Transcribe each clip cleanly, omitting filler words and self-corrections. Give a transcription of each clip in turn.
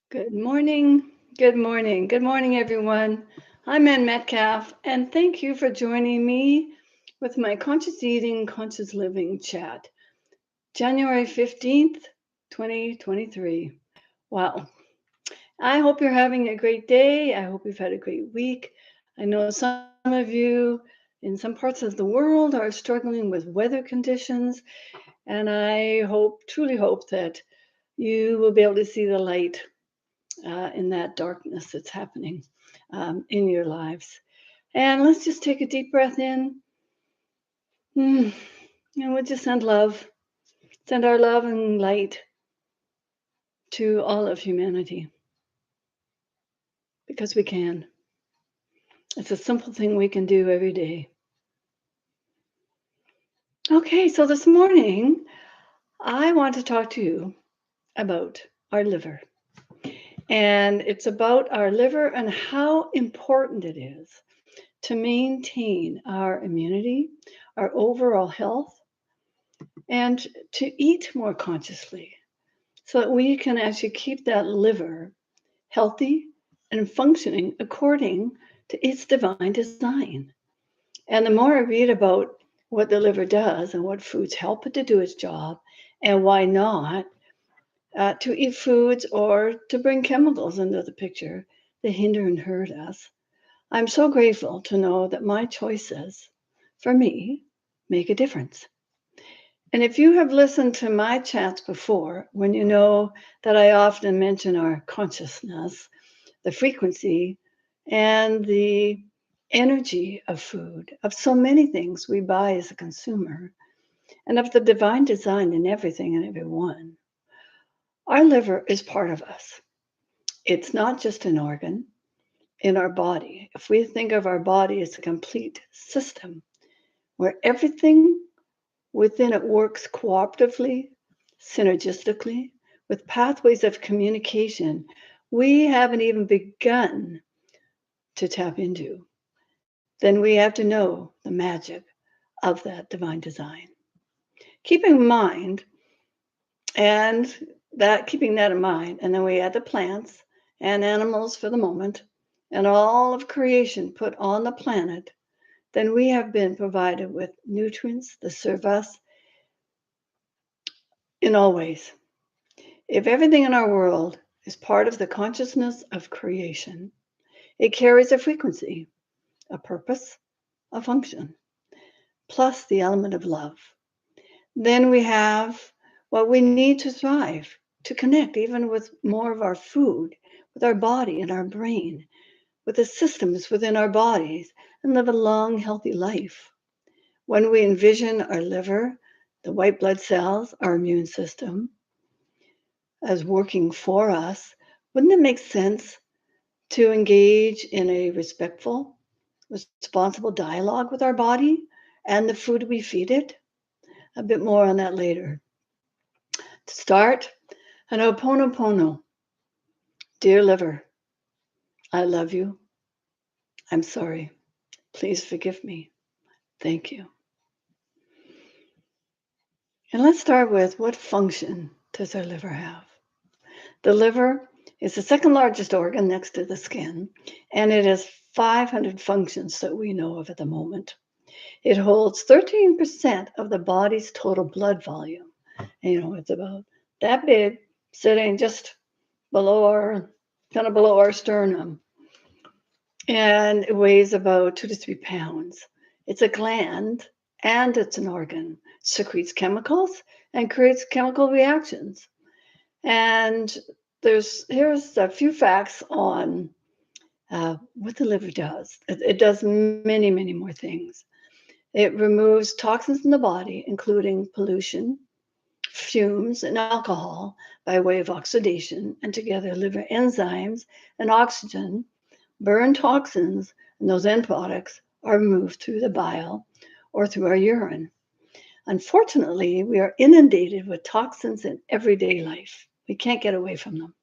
Good morning. Good morning. Good morning, everyone. I'm Ann Metcalf, and thank you for joining me with my Conscious Eating, Conscious Living chat. January 15th, 2023. Wow. I hope you're having a great day. I hope you've had a great week. I know some of you in some parts of the world are struggling with weather conditions, and I truly hope that you will be able to see the light in that darkness that's happening in your lives. And let's just take a deep breath in. And we'll just send our love and light to all of humanity because we can. It's a simple thing we can do every day. Okay, so this morning, I want to talk to you about our liver. And it's about our liver and how important it is to maintain our immunity, our overall health, and to eat more consciously so that we can actually keep that liver healthy and functioning according to its divine design. And the more I read about what the liver does and what foods help it to do its job, and why not to eat foods or to bring chemicals into the picture that hinder and hurt us, I'm so grateful to know that my choices for me make a difference. And if you have listened to my chats before, when you know that I often mention our consciousness, the frequency, and the energy of food, of so many things we buy as a consumer, and of the divine design in everything and everyone, our liver is part of us. It's not just an organ in our body. If we think of our body as a complete system where everything within it works cooperatively, synergistically, with pathways of communication we haven't even begun to tap into, then we have to know the magic of that divine design. Keeping in mind, and keeping that in mind, and then we add the plants and animals for the moment, and all of creation put on the planet, then we have been provided with nutrients that serve us in all ways. If everything in our world is part of the consciousness of creation, it carries a frequency, a purpose, a function, plus the element of love. Then we have what we need to thrive, to connect even with more of our food, with our body and our brain, with the systems within our bodies, and live a long, healthy life. When we envision our liver, the white blood cells, our immune system, as working for us, wouldn't it make sense to engage in a respectful, responsible dialogue with our body and the food we feed it? A bit more on that later. To start, an Ho'oponopono. Dear liver, I love you. I'm sorry. Please forgive me. Thank you. And let's start with what function does our liver have? The liver is the second largest organ next to the skin, and it has 500 functions that we know of at the moment. It holds 13% of the body's total blood volume. And, it's about that big, sitting just kind of below our sternum. And it weighs about 2 to 3 pounds. It's a gland and it's an organ, secretes chemicals and creates chemical reactions. And here's a few facts on what the liver does. It does many, many more things. It removes toxins in the body, including pollution, fumes, and alcohol by way of oxidation, and together liver enzymes and oxygen burn toxins, and those end products are removed through the bile or through our urine. Unfortunately, we are inundated with toxins in everyday life. We can't get away from them,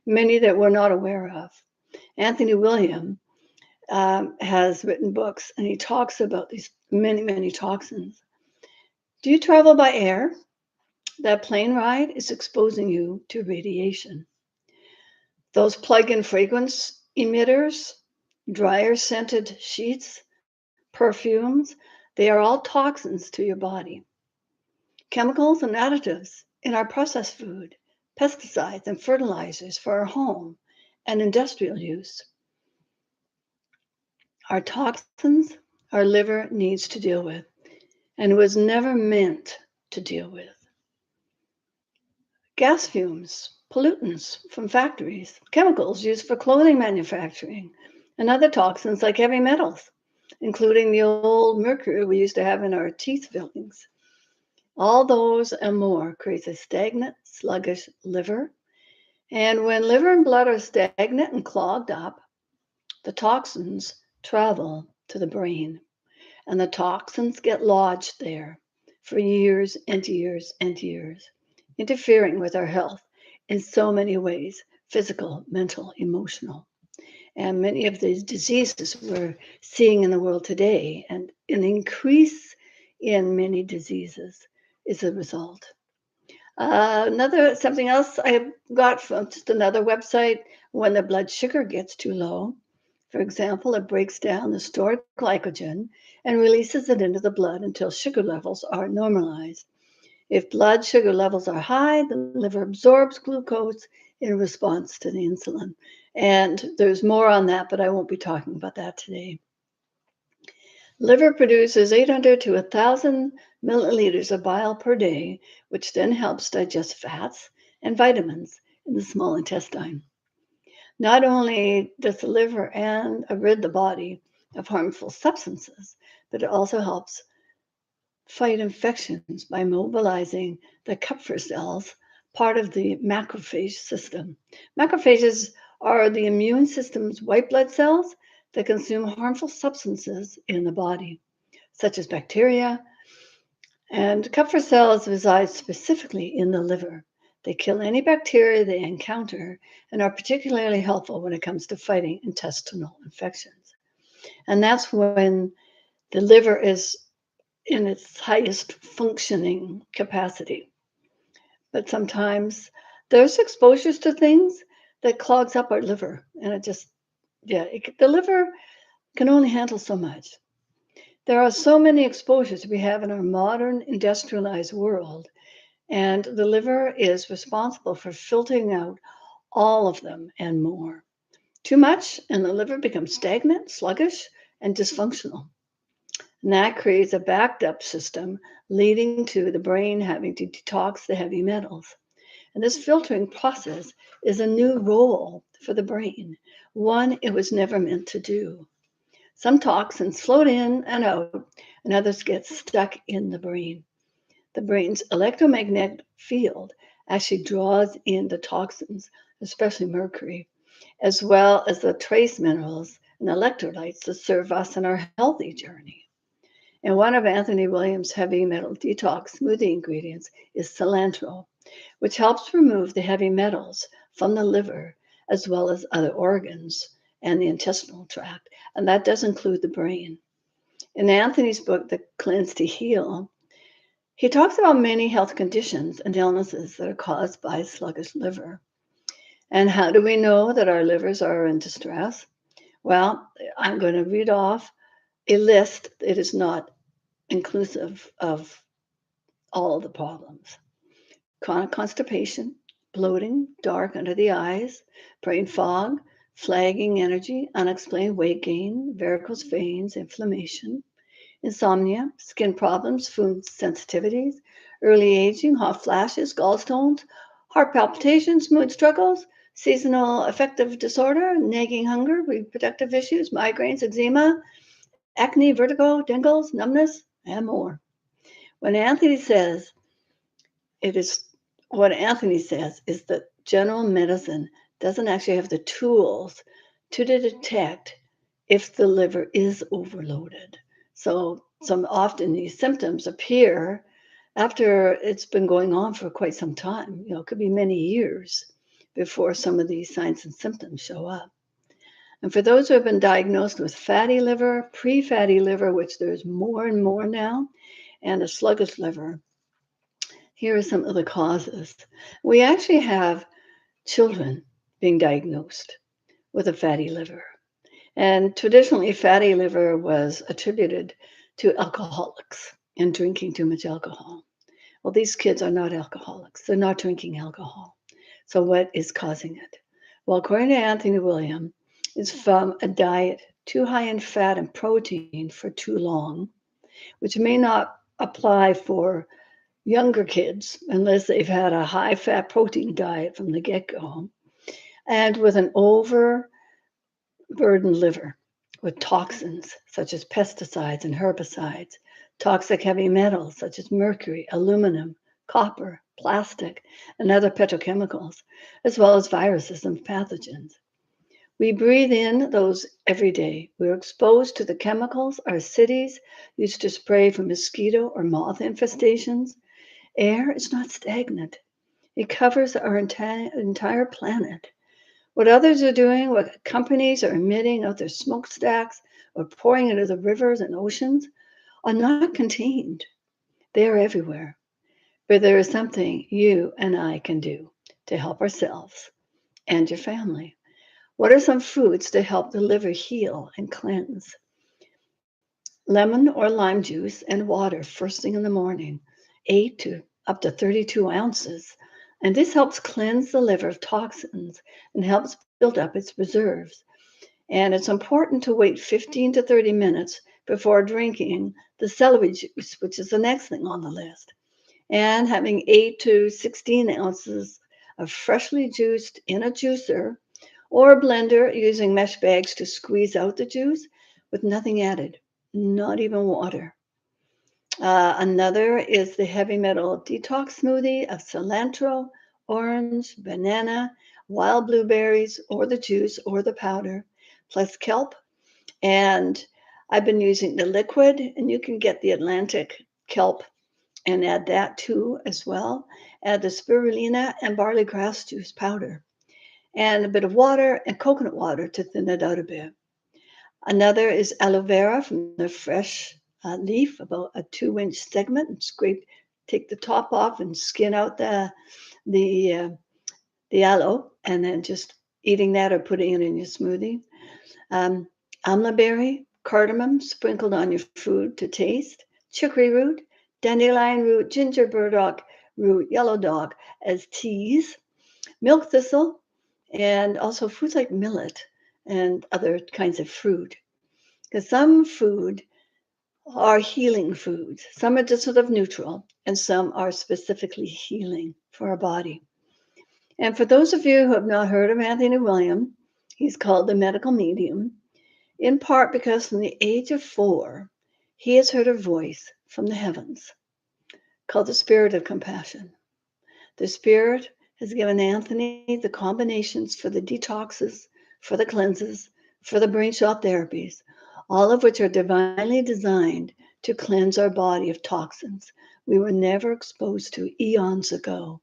many that we're not aware of. Anthony William has written books, and he talks about these many, many toxins. Do you travel by air? That plane ride is exposing you to radiation. Those plug-in fragrance emitters, dryer scented sheets, perfumes, they are all toxins to your body. Chemicals and additives in our processed food, pesticides and fertilizers for our home and industrial use. Our toxins, our liver needs to deal with, and was never meant to deal with. Gas fumes, pollutants from factories, chemicals used for clothing manufacturing, and other toxins like heavy metals, including the old mercury we used to have in our teeth fillings. All those and more creates a stagnant, sluggish liver. And when liver and blood are stagnant and clogged up, the toxins travel to the brain, and the toxins get lodged there for years and years and years, interfering with our health in so many ways: physical, mental, emotional. And many of these diseases we're seeing in the world today, and an increase in many diseases, is a result. Another something else I got from just another website: when the blood sugar gets too low, for example, it breaks down the stored glycogen and releases it into the blood until sugar levels are normalized. If blood sugar levels are high, the liver absorbs glucose in response to the insulin. And there's more on that, but I won't be talking about that today. Liver produces 800 to 1,000 milliliters of bile per day, which then helps digest fats and vitamins in the small intestine. Not only does the liver and rid the body of harmful substances, but it also helps fight infections by mobilizing the Kupffer cells, part of the macrophage system. Macrophages are the immune system's white blood cells that consume harmful substances in the body, such as bacteria. And Kupffer cells reside specifically in the liver. They kill any bacteria they encounter and are particularly helpful when it comes to fighting intestinal infections. And that's when the liver is in its highest functioning capacity. But sometimes there's exposures to things that clogs up our liver, and it just, the liver can only handle so much. There are so many exposures we have in our modern industrialized world, and the liver is responsible for filtering out all of them and more. Too much, and the liver becomes stagnant, sluggish, and dysfunctional. And that creates a backed up system, leading to the brain having to detox the heavy metals. And this filtering process is a new role for the brain, one it was never meant to do. Some toxins float in and out, and others get stuck in the brain. The brain's electromagnetic field actually draws in the toxins, especially mercury, as well as the trace minerals and electrolytes that serve us in our healthy journey. And one of Anthony Williams' heavy metal detox smoothie ingredients is cilantro, which helps remove the heavy metals from the liver as well as other organs and the intestinal tract. And that does include the brain. In Anthony's book, The Cleanse to Heal, he talks about many health conditions and illnesses that are caused by a sluggish liver. And how do we know that our livers are in distress? Well, I'm going to read off a list. It is not inclusive of all the problems: chronic constipation, bloating, dark under the eyes, brain fog, flagging energy, unexplained weight gain, varicose veins, inflammation, insomnia, skin problems, food sensitivities, early aging, hot flashes, gallstones, heart palpitations, mood struggles, seasonal affective disorder, nagging hunger, reproductive issues, migraines, eczema, acne, vertigo, tingles, numbness, and more. When Anthony says it is what Anthony says is that general medicine doesn't actually have the tools to detect if the liver is overloaded. So some often these symptoms appear after it's been going on for quite some time. It could be many years before some of these signs and symptoms show up. And for those who have been diagnosed with fatty liver, pre-fatty liver, which there's more and more now, and a sluggish liver, here are some of the causes. We actually have children being diagnosed with a fatty liver. And traditionally, fatty liver was attributed to alcoholics and drinking too much alcohol. Well, these kids are not alcoholics. They're not drinking alcohol. So, what is causing it? Well, according to Anthony William, it's from a diet too high in fat and protein for too long, which may not apply for younger kids unless they've had a high fat protein diet from the get go, and with an overburdened liver with toxins such as pesticides and herbicides, toxic heavy metals such as mercury, aluminum, copper, plastic, and other petrochemicals, as well as viruses and pathogens. We breathe in those every day. We're exposed to the chemicals our cities used to spray for mosquito or moth infestations. Air is not stagnant. It covers our entire planet. What others are doing, what companies are emitting out their smokestacks or pouring into the rivers and oceans, are not contained. They are everywhere. But there is something you and I can do to help ourselves and your family. What are some foods to help the liver heal and cleanse? Lemon or lime juice and water first thing in the morning, 8 to up to 32 ounces. And this helps cleanse the liver of toxins and helps build up its reserves. And it's important to wait 15 to 30 minutes before drinking the celery juice, which is the next thing on the list. And having 8 to 16 ounces of freshly juiced in a juicer or a blender using mesh bags to squeeze out the juice with nothing added, not even water. Another is the heavy metal detox smoothie of cilantro, orange, banana, wild blueberries, or the juice or the powder, plus kelp. And I've been using the liquid, and you can get the Atlantic kelp and add that too as well. Add the spirulina and barley grass juice powder, and a bit of water and coconut water to thin it out a bit. Another is aloe vera from the fresh leaf, about a 2-inch segment, and take the top off and skin out the uh, the aloe, and then just eating that or putting it in your smoothie. Um, Amla berry, cardamom sprinkled on your food to taste, chicory root, dandelion root, ginger burdock root, yellow dog as teas, milk thistle, and also foods like millet and other kinds of fruit. Because some food are healing foods. Some are just sort of neutral, and some are specifically healing for our body. And for those of you who have not heard of Anthony William, he's called the medical medium, in part because from the age of 4, he has heard a voice from the heavens called the Spirit of Compassion. The Spirit has given Anthony the combinations for the detoxes, for the cleanses, for the brain shot therapies, all of which are divinely designed to cleanse our body of toxins we were never exposed to eons ago.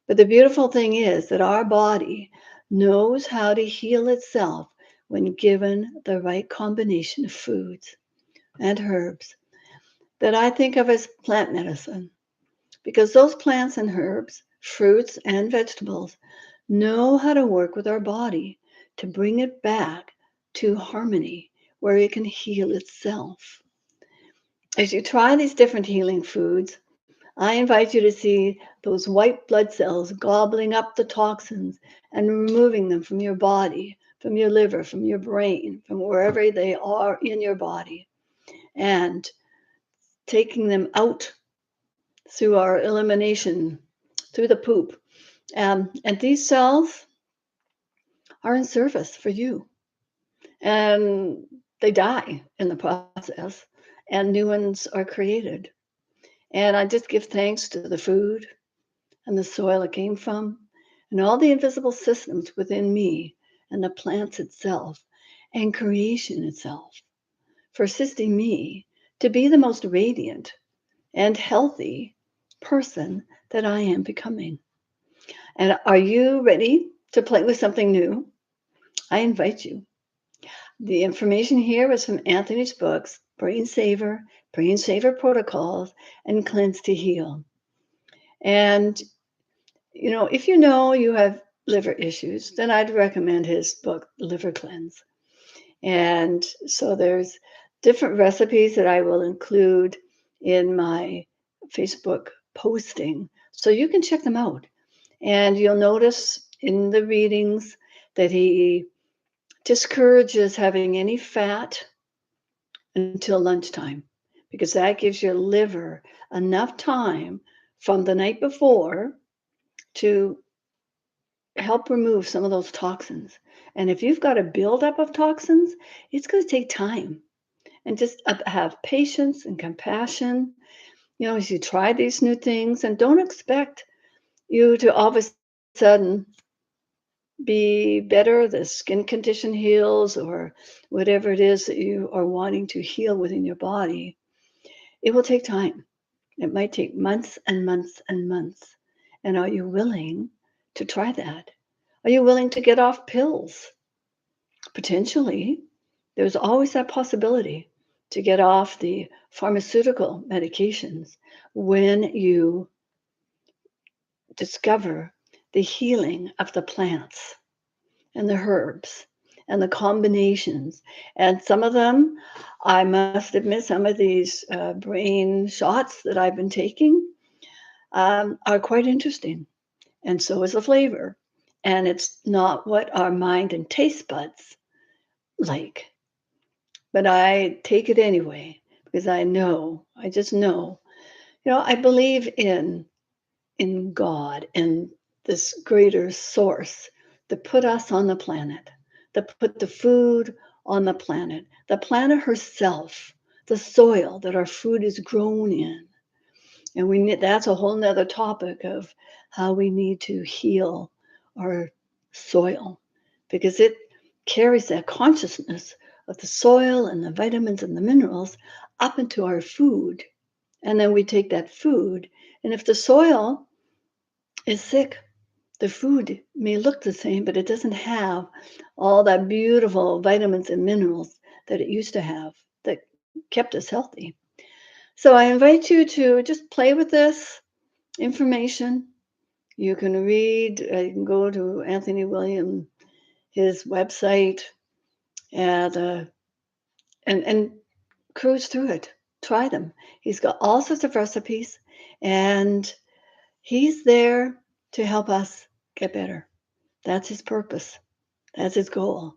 But the beautiful thing is that our body knows how to heal itself when given the right combination of foods and herbs that I think of as plant medicine, because those plants and herbs, fruits and vegetables, know how to work with our body to bring it back to harmony where it can heal itself. As you try these different healing foods, I invite you to see those white blood cells gobbling up the toxins and removing them from your body, from your liver, from your brain, from wherever they are in your body, and taking them out through our elimination, through the poop. And these cells are in service for you. And they die in the process, and new ones are created. And I just give thanks to the food and the soil it came from, and all the invisible systems within me and the plants itself and creation itself for assisting me to be the most radiant and healthy person that I am becoming. And are you ready to play with something new? I invite you. The information here is from Anthony's books, Brain Saver Protocols, and Cleanse to Heal. And, if you know you have liver issues, then I'd recommend his book, Liver Cleanse. And so there's different recipes that I will include in my Facebook posting. So you can check them out. And you'll notice in the readings that he discourages having any fat until lunchtime because that gives your liver enough time from the night before to help remove some of those toxins. And if you've got a buildup of toxins, it's going to take time and just have patience and compassion, as you try these new things, and don't expect you to all of a sudden be better, the skin condition heals, or whatever it is that you are wanting to heal within your body. It will take time. It might take months and months and months. And are you willing to try that? Are you willing to get off pills? Potentially, there's always that possibility to get off the pharmaceutical medications when you discover the healing of the plants and the herbs and the combinations. And some of them, I must admit, some of these brain shots that I've been taking are quite interesting. And so is the flavor. And it's not what our mind and taste buds like. But I take it anyway because I just know. I believe in God and this greater source that put us on the planet, that put the food on the planet herself, the soil that our food is grown in. And we need that's a whole nother topic of how we need to heal our soil because it carries that consciousness of the soil and the vitamins and the minerals up into our food. And then we take that food, and if the soil is sick, the food may look the same, but it doesn't have all that beautiful vitamins and minerals that it used to have that kept us healthy. So I invite you to just play with this information. You can read, you can go to Anthony William, his website, and, uh, and cruise through it. Try them. He's got all sorts of recipes, and he's there to help us get better. That's his purpose. That's his goal,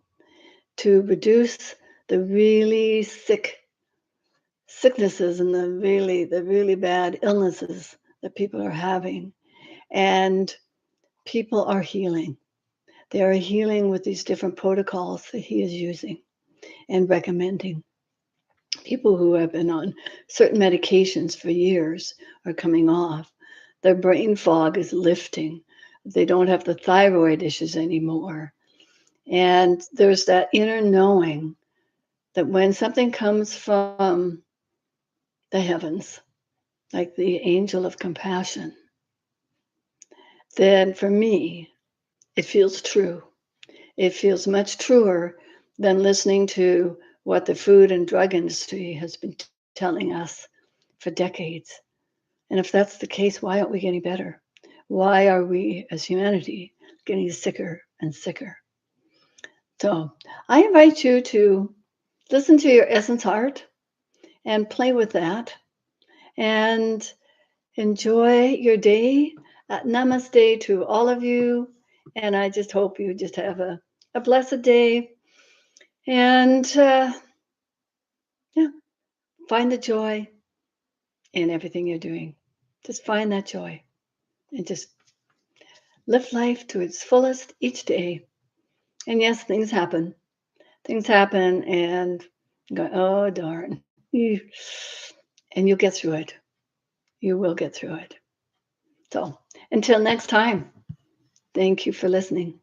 to reduce the really sicknesses and the really bad illnesses that people are having. And people are healing. They are healing with these different protocols that he is using and recommending. People who have been on certain medications for years are coming off. Their brain fog is lifting. They don't have the thyroid issues anymore. And there's that inner knowing that when something comes from the heavens, like the angel of compassion, then for me, it feels true. It feels much truer than listening to what the food and drug industry has been telling us for decades. And if that's the case, why aren't we getting better? Why are we as humanity getting sicker and sicker? So I invite you to listen to your essence heart and play with that and enjoy your day. Namaste to all of you. And I just hope you just have a blessed day. And yeah, find the joy in everything you're doing. Just find that joy and just live life to its fullest each day. And yes, things happen. Things happen, and you go, oh, darn. And you'll get through it. You will get through it. So until next time, thank you for listening.